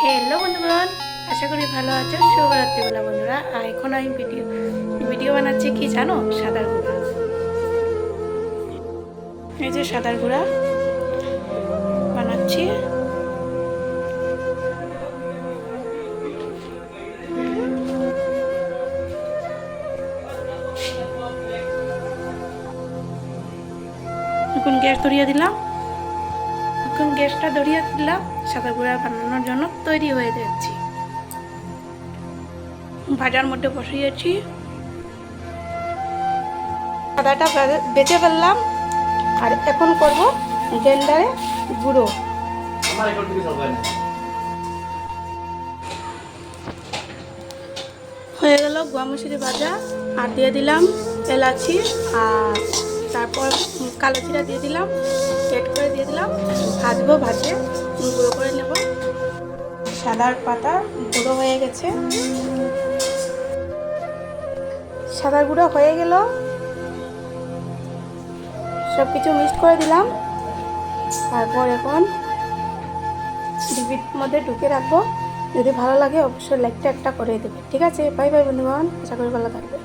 Hello বন্ধুগণ, আশা করি ভালো আছো। শুভরাত্রিবেলা বন্ধুরা। আর এখন আমি ভিডিও বানাচ্ছি কি জানো, সাদার গুঁড়া। এই যে সাদার গুঁড়া বানাচ্ছি। এখন গ্যাস ধরিয়ে দিলাম। সাদা গুঁড়া বানানোর জন্য তৈরি হয়ে যাচ্ছি। ভাজার মধ্যে বসিয়েছি। সাদাটা বেঁচে ফেললাম আর এখন করব গ্রাইন্ডারে গুঁড়ো। হয়ে গেল গুয়া মুসুরি ভাজা, আর দিয়ে দিলাম এলাচি, আর তারপর কালো জিরা দিয়ে দিলাম, এড করে দিয়ে দিলাম। ভাজবো, ভাজে গুঁড়ো করে নেব। সাদার পাতা গুঁড়ো হয়ে গেছে। সাদা গুঁড়ো হয়ে গেল, সব কিছু মিক্সড করে দিলাম। তারপর এখন ডিবির মধ্যে ঢুকে রাখবো। যদি ভালো লাগে অবশ্যই লাইকটা একটা করে দেবে। ঠিক আছে, বাই বাই বন্ধুগণ, আশা করি ভালো থাকবে।